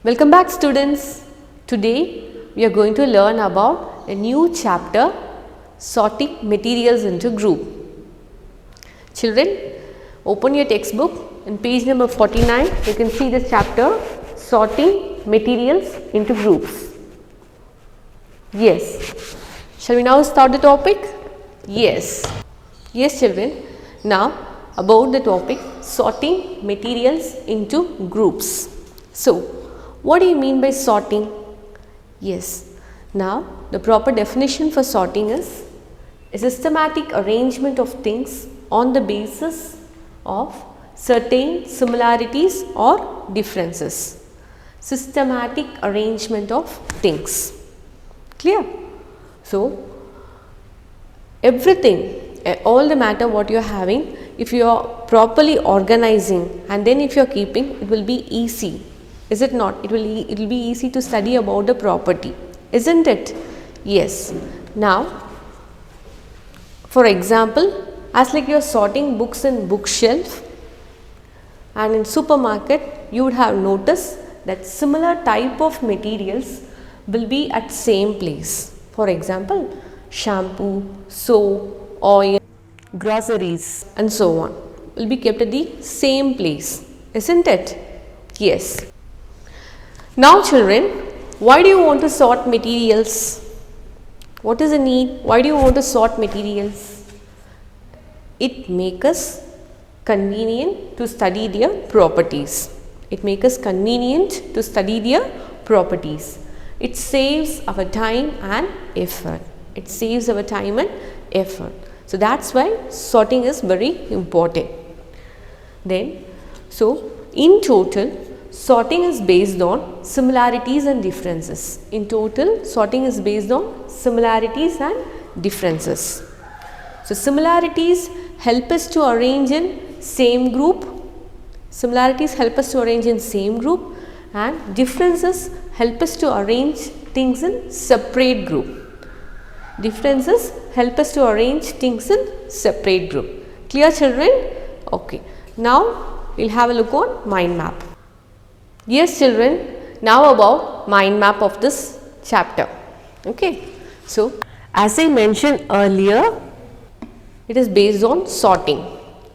Welcome back students. Today we are going to learn about a new chapter, sorting materials into group. Children, open your textbook in page number 49. You can see this chapter, sorting materials into groups. Yes. Shall we now start the topic? Yes. Yes children. Now about the topic, sorting materials into groups. So, what do you mean by sorting? Yes. Now, the proper definition for sorting is a systematic arrangement of things on the basis of certain similarities or differences. Systematic arrangement of things. Clear? So, everything, all the matter what you are having, if you are properly organizing and then if you are keeping, it will be easy. Is it not? It will be easy to study about the property, isn't it? Yes. Now, for example, as like you are sorting books in bookshelf, and in supermarket, you would have noticed that similar type of materials will be at same place. For example, shampoo, soap, oil, groceries and so on will be kept at the same place, isn't it? Yes. Now children, why do you want to sort materials? What is the need? Why do you want to sort materials? It makes us convenient to study their properties. It makes us convenient to study their properties. It saves our time and effort. It saves our time and effort. So that's why sorting is very important. Then, so in total, sorting is based on similarities and differences. In total, sorting is based on similarities and differences. So similarities help us to arrange in same group. Similarities help us to arrange in same group, and differences help us to arrange things in separate group. Differences help us to arrange things in separate group. Clear children? Okay. Now we will have a look on mind map. Yes children, now about mind map of this chapter. Okay. So, as I mentioned earlier, it is based on sorting.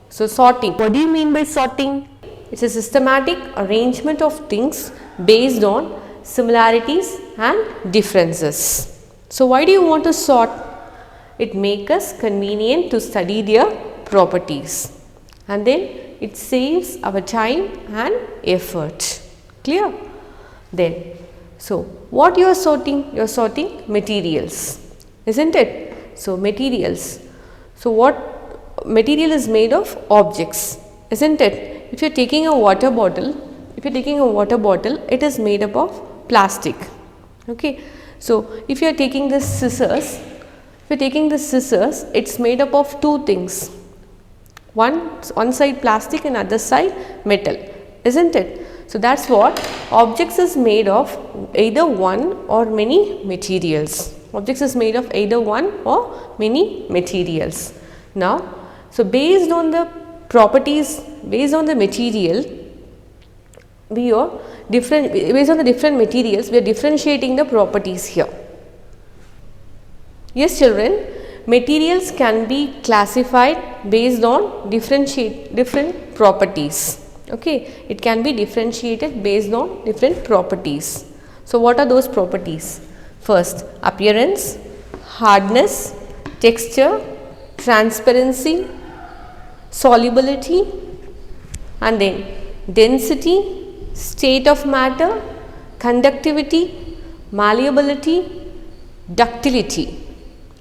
So, sorting, what do you mean by sorting? It is a systematic arrangement of things based on similarities and differences. So, why do you want to sort? It makes us convenient to study their properties, and then it saves our time and effort. Clear? Then, so what you are sorting? You are sorting materials, isn't it? So, materials. So, what material is made of? Objects, isn't it? If you are taking a water bottle, it is made up of plastic. Okay. So, if you are taking this scissors, it's made up of two things. One side plastic and other side metal, isn't it? So, that is what objects is made of, either one or many materials. Objects is made of either one or many materials. Now, so based on the properties, based on the material, based on the different materials, we are differentiating the properties here. Yes children, materials can be classified based on different properties. Okay, it can be differentiated based on different properties. So, what are those properties? First, appearance, hardness, texture, transparency, solubility, and then density, state of matter, conductivity, malleability, ductility.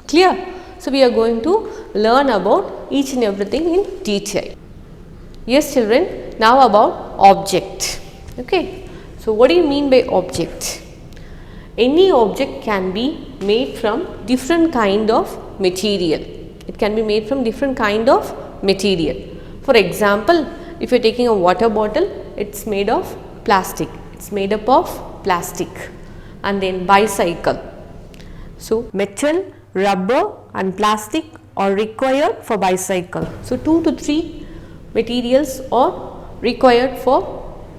Clear? So, we are going to learn about each and everything in detail. Yes children. Now about object. Okay. So, what do you mean by object? Any object can be made from different kind of material. It can be made from different kind of material. For example, if you are taking a water bottle, it is made of plastic. It is made up of plastic. And then bicycle. So, metal, rubber and plastic are required for bicycle. So, 2 to 3 materials are required for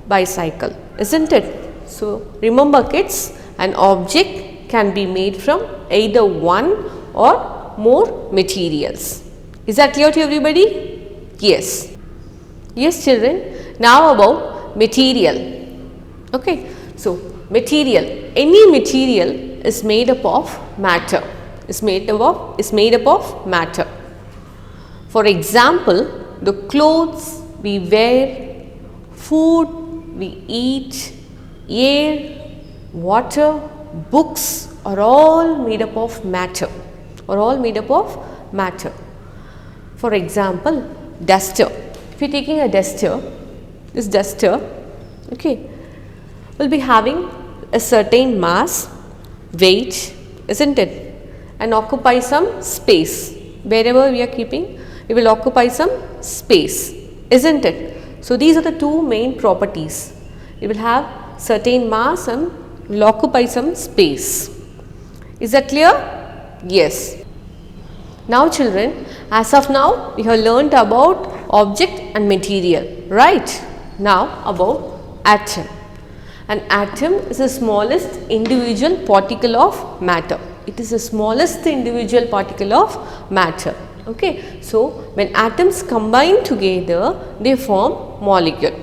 bicycle, isn't it? So, remember kids, an object can be made from either one or more materials. Is that clear to everybody? Yes. Yes children, now about material. Okay. So, material, any material is made up of matter, is made up of matter. For example, the clothes we wear, food we eat, air, water, books are all made up of matter, For example, duster. If you are taking a duster, this duster, okay, will be having a certain mass, weight, isn't it, and occupy some space. Wherever we are keeping, it will occupy some space, isn't it? So, these are the two main properties. It will have certain mass and will occupy some space. Is that clear? Yes. Now children, as of now we have learnt about object and material, right? Now about atom. An atom is the smallest individual particle of matter. It is the smallest individual particle of matter. Okay. So, when atoms combine together, they form molecule.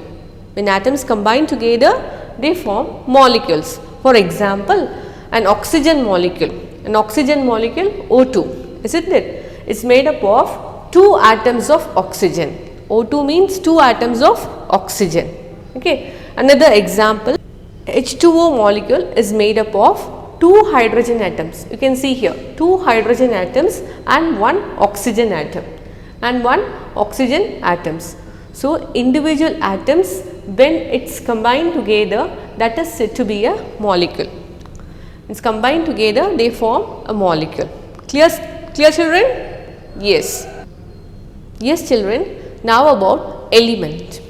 When atoms combine together, they form molecules. For example, an oxygen molecule O2, isn't it? It's made up of 2 atoms of oxygen. O2 means 2 atoms of oxygen. Okay. Another example, H2O molecule is made up of 2 hydrogen atoms. You can see here 2 hydrogen atoms and 1 oxygen atom So, individual atoms, when it's combined together, that is said to be a molecule. It's combined together, they form a molecule. Clear children? Yes. Yes children. Now about element.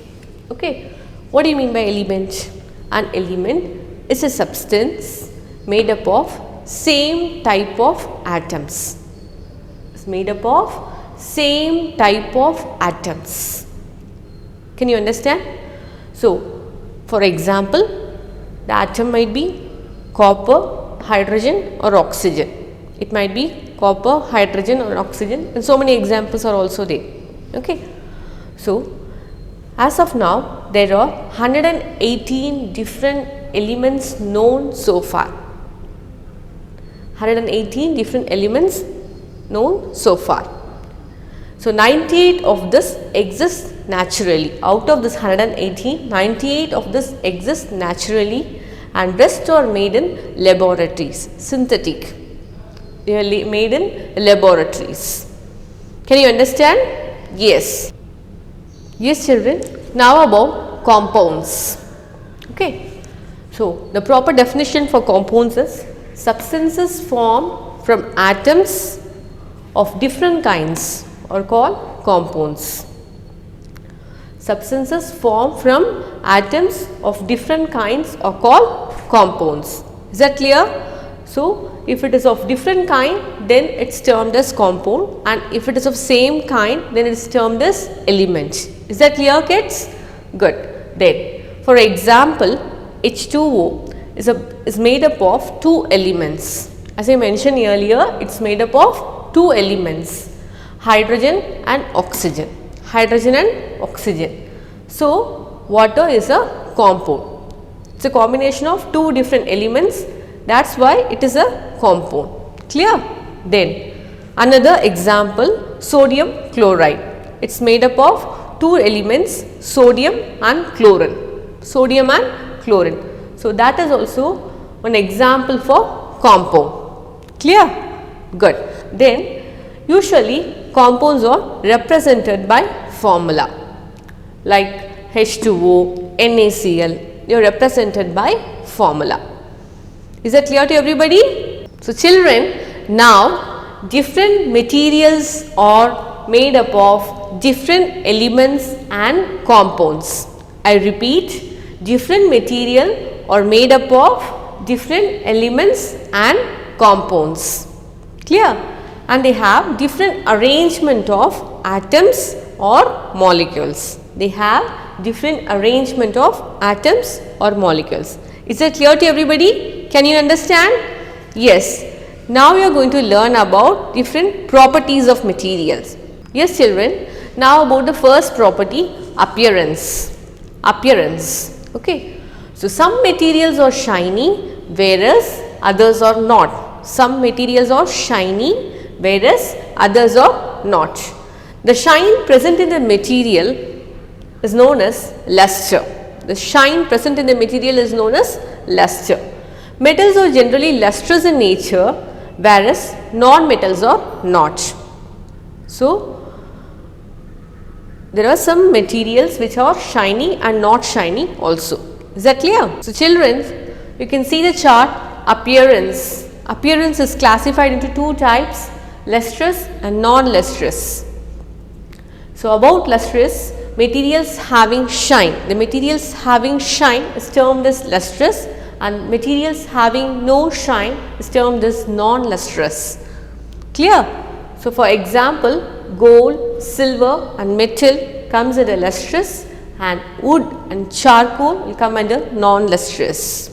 Okay. What do you mean by element? An element is a substance made up of same type of atoms. It's made up of same type of atoms. Can you understand? So, for example, the atom might be copper, hydrogen or oxygen. It might be copper, hydrogen or oxygen, and so many examples are also there. Okay. So, as of now, there are 118 different elements known so far. 118 different elements known so far. So, 98 of this exists naturally. Out of this 118, 98 of this exists naturally and rest are made in laboratories, synthetic. They are made in laboratories. Can you understand? Yes. Yes children. Now about compounds. Okay. So, the proper definition for compounds is substances formed from atoms of different kinds are called compounds. Substances formed from atoms of different kinds are called compounds. Is that clear? So, if it is of different kind, then it is termed as compound, and if it is of same kind, then it is termed as element. Is that clear kids? Good. Then, for example, H2O is made up of 2 elements. As I mentioned earlier, it is made up of 2 elements, hydrogen and oxygen. So, water is a compound. It is a combination of 2 different elements. That is why it is a compound. Clear? Then, another example, sodium chloride. It is made up of 2 elements, sodium and chlorine. So, that is also one example for compound. Clear? Good. Then, usually compounds are represented by formula like H2O, NaCl. They are represented by formula. Is that clear to everybody? So, children, now different materials are made up of different elements and compounds. I repeat, different material are made up of different elements and compounds. Clear? And they have different arrangement of atoms or molecules. They have different arrangement of atoms or molecules. Is that clear to everybody? Can you understand? Yes. Now we are going to learn about different properties of materials. Yes children, now about the first property, appearance. Appearance. Okay. So some materials are shiny whereas others are not. Some materials are shiny whereas others are not. The shine present in the material is known as luster. The shine present in the material is known as luster. Metals are generally lustrous in nature whereas non-metals are not. So, there are some materials which are shiny and not shiny also. Is that clear? So, children, you can see the chart appearance. Appearance is classified into two types, lustrous and non-lustrous. So, about lustrous, materials having shine. The materials having shine is termed as lustrous and materials having no shine is termed as non-lustrous. Clear? So, for example, gold, silver and metal comes under lustrous and wood and charcoal will come under non-lustrous.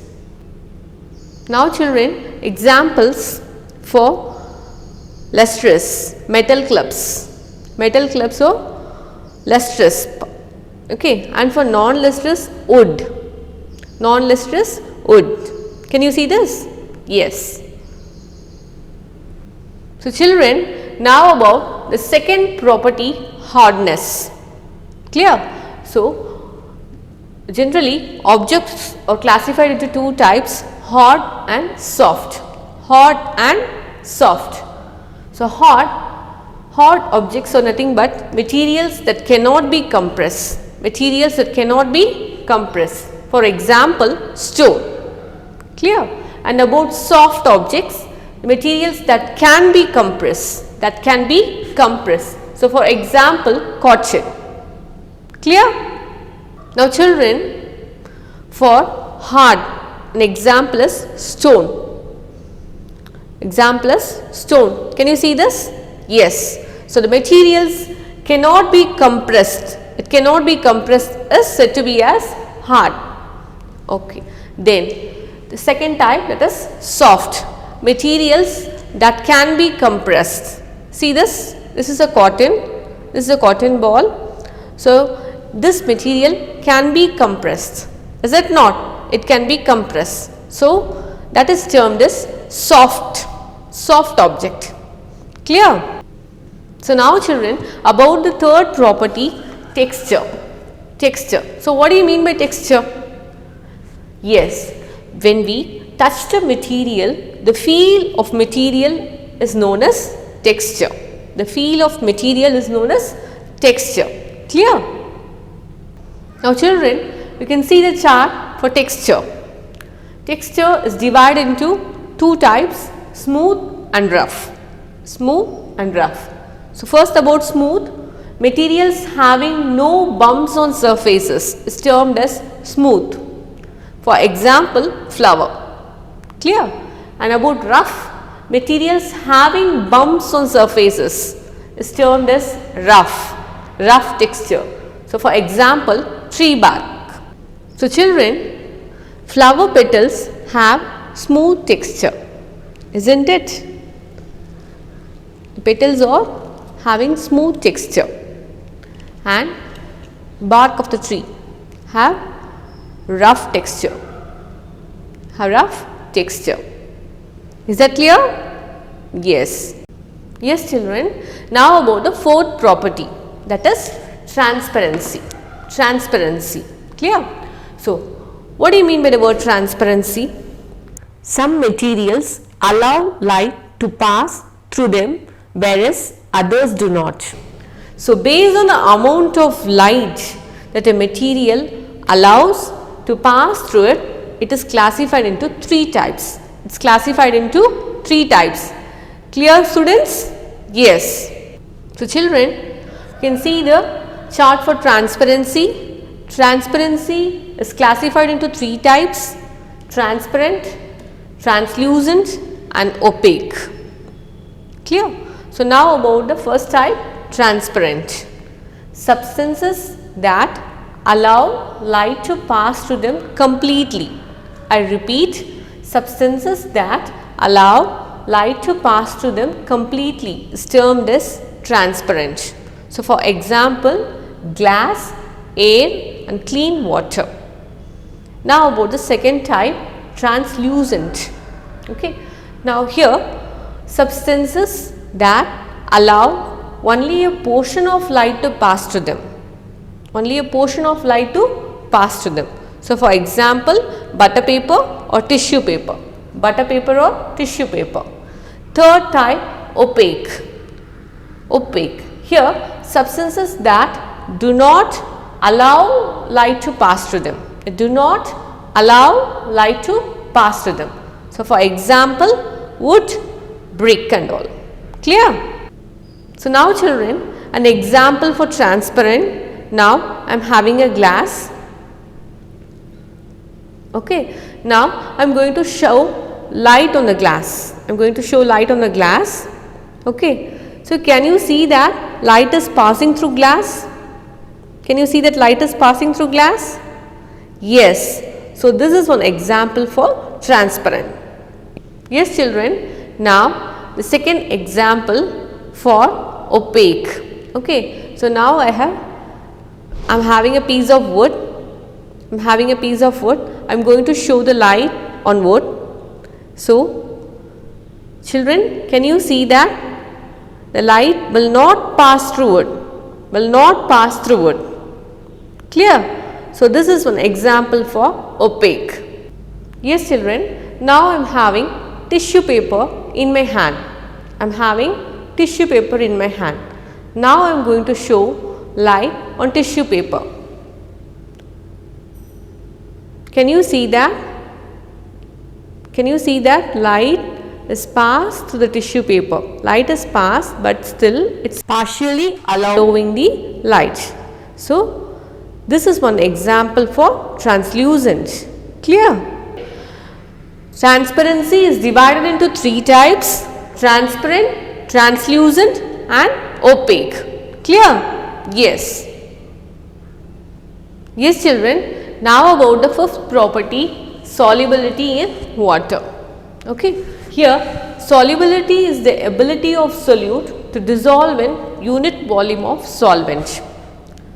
Now children, examples for lustrous, metal clubs. Metal clubs are lustrous, okay, and for non-lustrous, wood. Non-lustrous, wood. Can you see this? Yes. So children, now about the second property, hardness. Clear? So generally objects are classified into two types, hard and soft. Hard and soft. So hard objects are nothing but materials that cannot be compressed. Materials that cannot be compressed. For example, stone. Clear? And about soft objects, materials that can be compressed. That can be compressed. So, for example, cotton. Clear? Now, children, for hard, an example is stone. Example is stone. Can you see this? Yes. So, the materials cannot be compressed. It cannot be compressed is said to be as hard. Okay. Then, the second type, that is soft. Materials that can be compressed. See this? This is a cotton. This is a cotton ball. So, this material can be compressed. Is it not? It can be compressed. So, that is termed as soft object. Clear? So, now children, about the third property, texture. Texture. So, what do you mean by texture? Yes, when we touch the material, the feel of material is known as texture. The feel of material is known as texture. Clear? Now children, you can see the chart for texture. Texture is divided into two types, smooth and rough. Smooth and rough. So first about smooth, materials having no bumps on surfaces is termed as smooth. For example, flour. Clear? And about rough, materials having bumps on surfaces is termed as rough texture. So, for example, tree bark. So, children, flower petals have smooth texture, isn't it? The petals are having smooth texture and bark of the tree have rough texture. Is that clear? Yes. Yes children. Now about the fourth property, that is transparency. Transparency. Clear? So, what do you mean by the word transparency? Some materials allow light to pass through them whereas others do not. So, based on the amount of light that a material allows to pass through it, it is classified into three types. It is classified into three types. Clear students? Yes. So, children, you can see the chart for transparency. Transparency is classified into three types: transparent, translucent and opaque. Clear? So, now about the first type, transparent. Substances that allow light to pass through them completely. I repeat, substances that allow light to pass through them completely is termed as transparent. So, for example, glass, air and clean water. Now, about the second type, translucent. Okay. Now, here substances that allow only a portion of light to pass through them. Only a portion of light to pass through them. So, for example, butter paper or tissue paper. Butter paper or tissue paper. Third type, opaque. Opaque. Here, substances that do not allow light to pass through them. They do not allow light to pass through them. So, for example, wood, brick and all. Clear? So, now children, an example for transparent. Now, I am having a glass. Okay. Now, I am going to show light on the glass. I am going to show light on the glass. Okay. So, can you see that light is passing through glass? Can you see that light is passing through glass? Yes. So, this is one example for transparent. Yes children. Now, the second example for opaque. Okay. So, now I am having a piece of wood. I am having a piece of wood. I am going to show the light on wood. So, children, can you see that the light will not pass through wood, will not pass through wood. Clear? So, this is one example for opaque. Yes children, now I am having tissue paper in my hand. I am having tissue paper in my hand. Now, I am going to show light on tissue paper. Can you see that? Can you see that light is passed through the tissue paper? Light is passed, but still it is partially allowing the light. So, this is one example for translucent. Clear? Transparency is divided into three types: transparent, translucent and opaque. Clear? Yes. Yes children, now about the fifth property, solubility in water. Okay. Here, solubility is the ability of solute to dissolve in unit volume of solvent.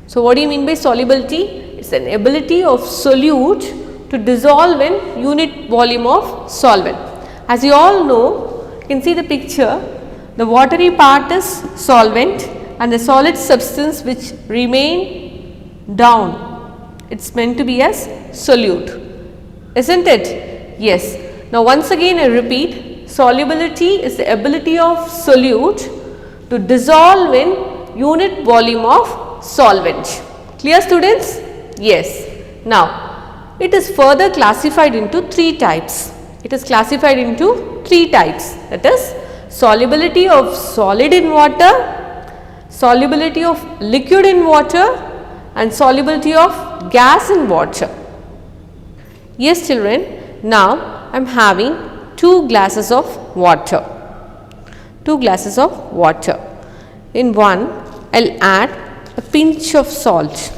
So, what do you mean by solubility? It is an ability of solute to dissolve in unit volume of solvent. As you all know, you can see the picture, the watery part is solvent and the solid substance which remain down, it is meant to be as solute, isn't it? Yes. Now, once again I repeat, solubility is the ability of solute to dissolve in unit volume of solvent. Clear students? Yes. Now, it is further classified into three types. It is classified into three types, that is solubility of solid in water, solubility of liquid in water and solubility of gas in water. Yes children, now I am having 2 glasses of water. 2 glasses of water. In one, I will add a pinch of salt.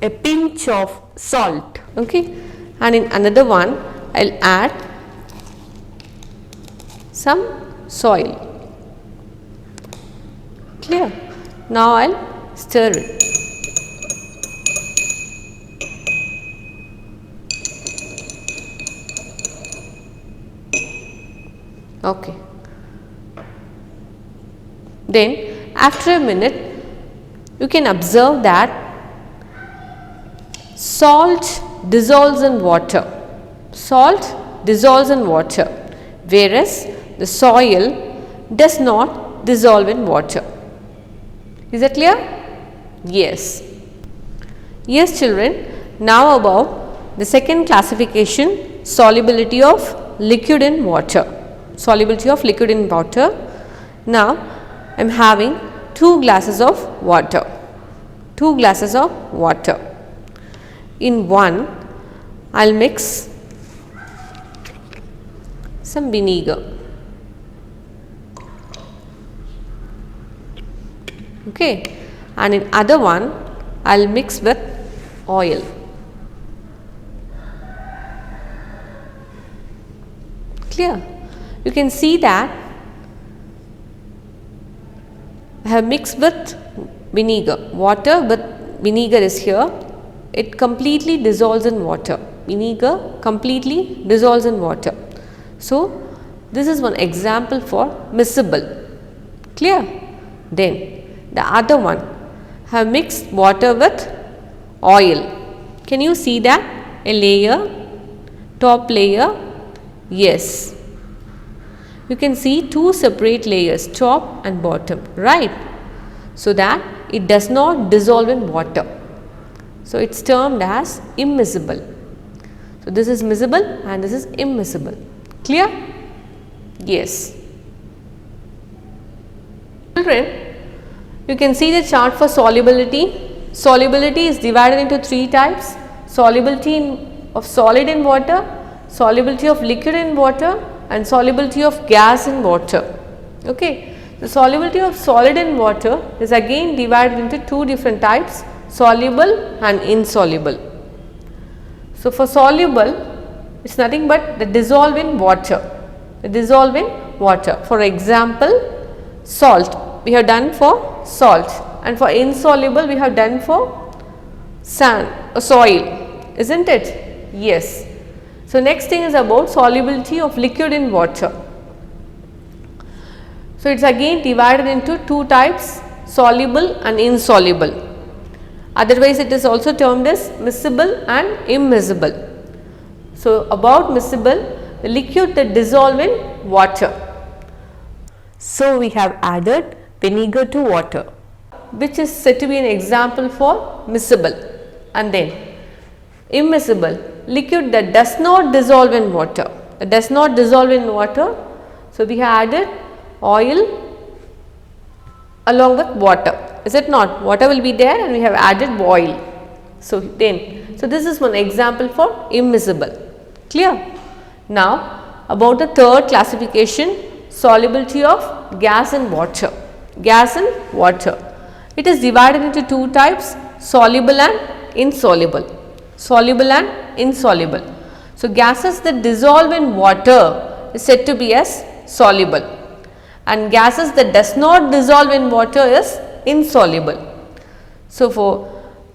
A pinch of salt. Okay. And in another one, I will add some soil. Clear? Now I will stir it. Okay. Then after a minute you can observe that salt dissolves in water. Salt dissolves in water, whereas the soil does not dissolve in water. Is that clear? Yes. Yes children, now about the second classification, solubility of liquid in water. Solubility of liquid in water. Now, I am having 2 glasses of water. 2 glasses of water. In one, I will mix some vinegar. Okay. And in other one, I will mix with oil. Clear? You can see that I have mixed with vinegar. Water with vinegar is here. It completely dissolves in water. Vinegar completely dissolves in water. So, this is one example for miscible. Clear? Then the other one, have mixed water with oil. Can you see that? A layer, top layer, yes. You can see two separate layers, top and bottom, right? So that it does not dissolve in water. So, it is termed as immiscible. So, this is miscible and this is immiscible. Clear? Yes. Children, you can see the chart for solubility. Solubility is divided into three types: solubility of solid in water, solubility of liquid in water, and solubility of gas in water. Okay. The solubility of solid in water is again divided into two different types: soluble and insoluble. So, for soluble, it is nothing but the dissolve in water. The dissolve in water. For example, salt we have done for salt, and for insoluble we have done for sand or soil, isn't it? Yes. So, next thing is about solubility of liquid in water. So, it is again divided into two types: soluble and insoluble. Otherwise, it is also termed as miscible and immiscible. So, about miscible, the liquid that dissolve in water. So, we have added vinegar to water, which is said to be an example for miscible, and then immiscible, liquid that does not dissolve in water, that does not dissolve in water. So, we have added oil along with water, is it not? Water will be there and we have added oil. So, this is one example for immiscible. Clear? Now, about the third classification, solubility of gas in water. Gas in water. It is divided into two types: soluble and insoluble. Soluble and insoluble. So, gases that dissolve in water is said to be as soluble, and gases that does not dissolve in water is insoluble. So, for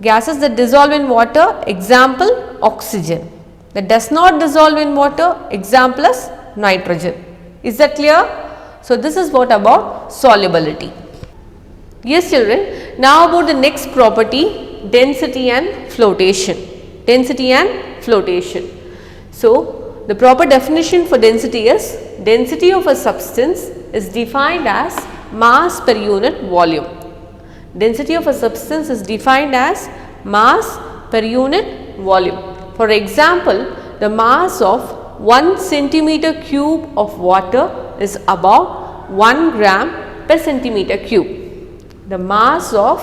gases that dissolve in water, example oxygen. That does not dissolve in water, example is nitrogen. Is that clear? So, this is what about solubility. Yes children, now about the next property, density and flotation. Density and flotation. So, the proper definition for density is: density of a substance is defined as mass per unit volume. Density of a substance is defined as mass per unit volume. For example, the mass of 1 centimeter cube of water is about 1 gram per centimeter cube. The mass of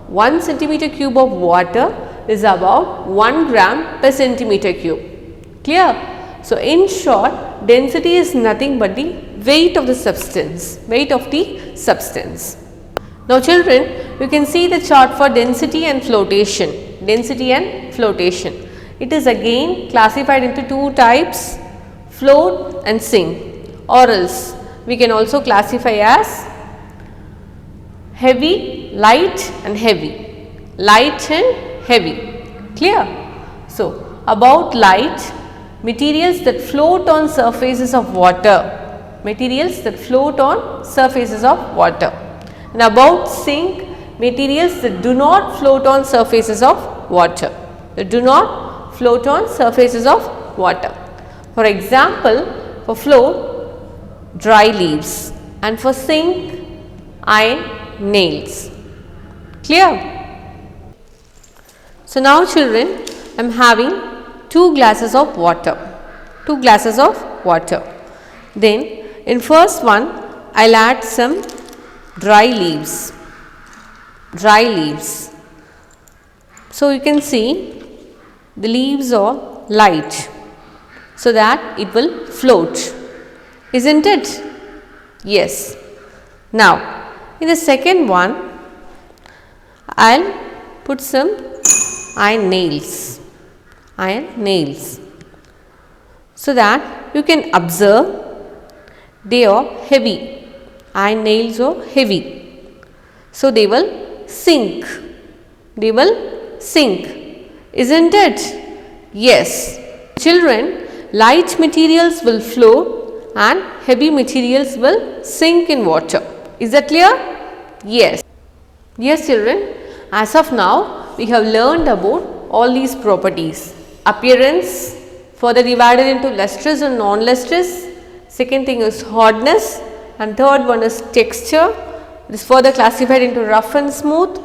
1 centimeter cube of water is about 1 gram per centimeter cube. Clear? So, in short, density is nothing but the weight of the substance, weight of the substance. Now, children, you can see the chart for density and flotation. Density and flotation. It is again classified into two types: float and sink, or else we can also classify as heavy, light and heavy. Light and heavy. Clear? So, about light, materials that float on surfaces of water. Materials that float on surfaces of water. And about sink, materials that do not float on surfaces of water. That do not float on surfaces of water. For example, for float, dry leaves, and for sink, iron nails. Clear? So, now children, I am having 2 glasses of water. 2 glasses of water. Then, in first one, I will add some dry leaves. Dry leaves. So, you can see the leaves are light, so that it will float, isn't it? Yes. Now, in the second one, I will put some iron nails, so that you can observe they are heavy. Iron nails are heavy. So, they will sink. They will sink. Isn't it? Yes. Children, light materials will float and heavy materials will sink in water. Is that clear? Yes. Yes, children. As of now, we have learned about all these properties. Appearance, further divided into lustrous and non-lustrous. Second thing is hardness, and third one is texture. It is further classified into rough and smooth.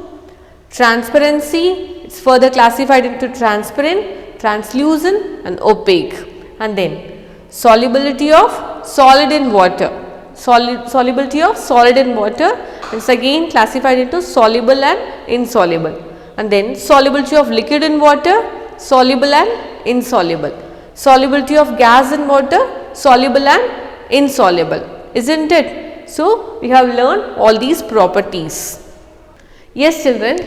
Transparency, it is further classified into transparent, translucent and opaque. And then solubility of solid in water. Solubility of solid in water is again classified into soluble and insoluble. And then solubility of liquid in water, soluble and insoluble. Solubility of gas in water, soluble and insoluble. Isn't it? So, we have learned all these properties. Yes, children.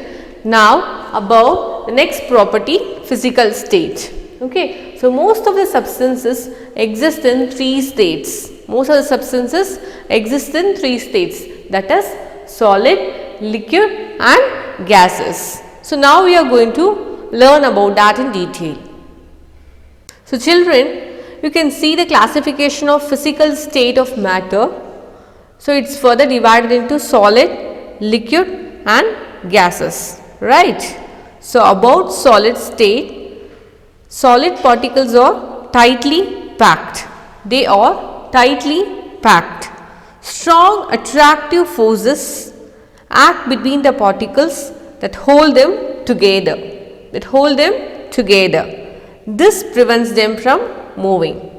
Now, about the next property, physical state. Okay. So, most of the substances exist in 3 states. Most of the substances exist in 3 states, that is solid, liquid and gases. So, now we are going to learn about that in detail. So, children, you can see the classification of physical state of matter. So, it is further divided into solid, liquid and gases, right. So, about solid state, solid particles are tightly packed. They are tightly packed. Strong attractive forces act between the particles that hold them together. This prevents them from moving.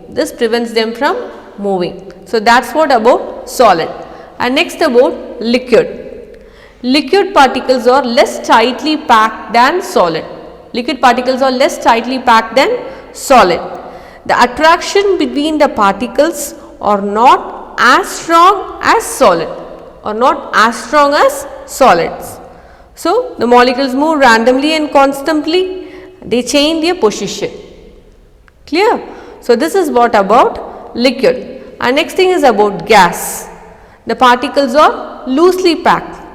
So, that is what about solid. And next about liquid. Liquid particles are less tightly packed than solid. The attraction between the particles are not as strong as solids. So, the molecules move randomly and constantly. They change their position. Clear? So, this is what about liquid. And next thing is about gas. The particles are loosely packed.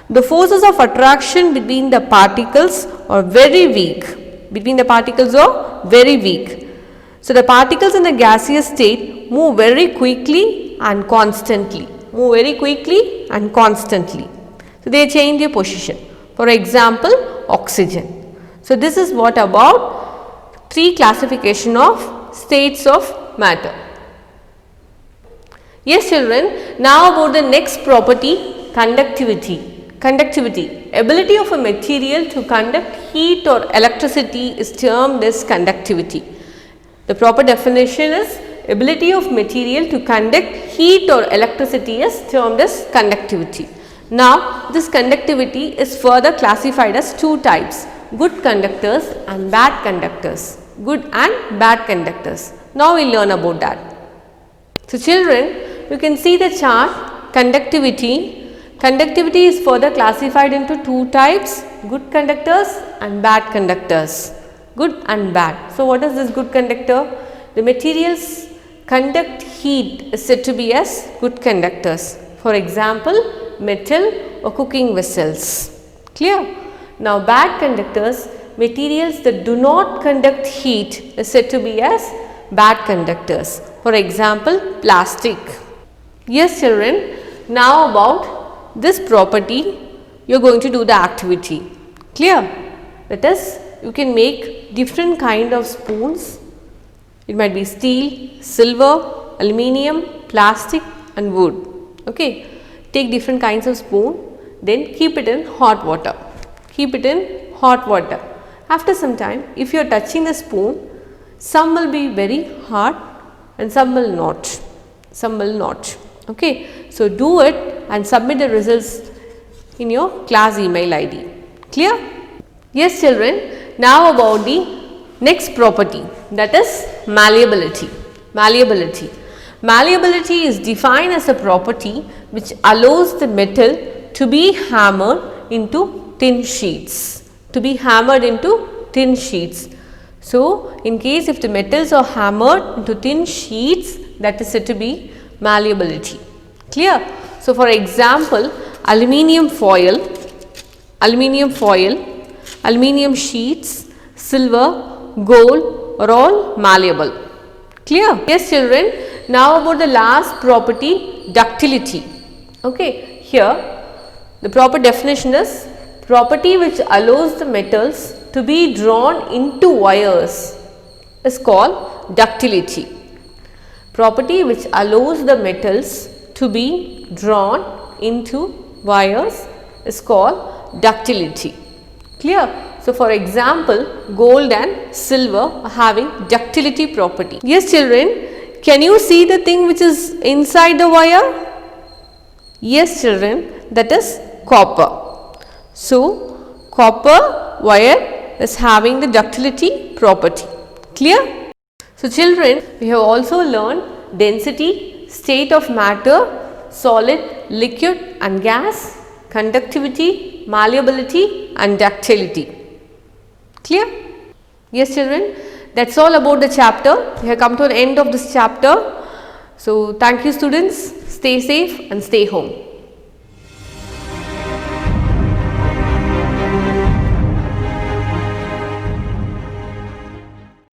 The forces of attraction between the particles are very weak. So, the particles in the gaseous state move very quickly and constantly. So, they change their position. For example, oxygen. So, this is what about 3 classification of states of matter. Yes, children, now about the next property, conductivity. Ability of a material to conduct heat or electricity is termed as conductivity. The proper definition is ability of material to conduct heat or electricity is termed as conductivity. Now, this conductivity is further classified as 2 types, good conductors and bad conductors. Now, we will learn about that. So, children, you can see the chart, conductivity. Conductivity is further classified into 2 types, good conductors and bad conductors. Good and bad. So, what is this good conductor? The materials conduct heat is said to be as good conductors. For example, metal or cooking vessels. Clear? Now, bad conductors, materials that do not conduct heat is said to be as bad conductors. For example, plastic. Yes, children, now about this property, you are going to do the activity. Clear? That is, you can make different kind of spoons. It might be steel, silver, aluminium, plastic and wood. Okay. Take different kinds of spoon, then keep it in hot water. After some time, if you are touching the spoon, some will be very hard and some will not. Okay. So, do it and submit the results in your class email ID. Clear? Yes, children. Now, about the next property, that is malleability. Malleability is defined as a property which allows the metal to be hammered into thin sheets. So, in case if the metals are hammered into thin sheets, that is said to be malleability. Clear? So, for example, aluminium foil, aluminium sheets, silver, gold are all malleable. Clear? Yes children. Now about the last property, ductility. Okay, here the proper definition is property which allows the metals to be drawn into wires is called ductility. Property which allows the metals to be drawn into wires is called ductility. Clear? So, for example, gold and silver are having ductility property. Yes children, can you see the thing which is inside the wire? Yes children, that is copper. So, copper wire is having the ductility property. Clear? So, children, we have also learned density, state of matter, solid, liquid and gas, conductivity, malleability and ductility. Clear? Yes children, that is all about the chapter. We have come to an end of this chapter. So, thank you students, stay safe and stay home.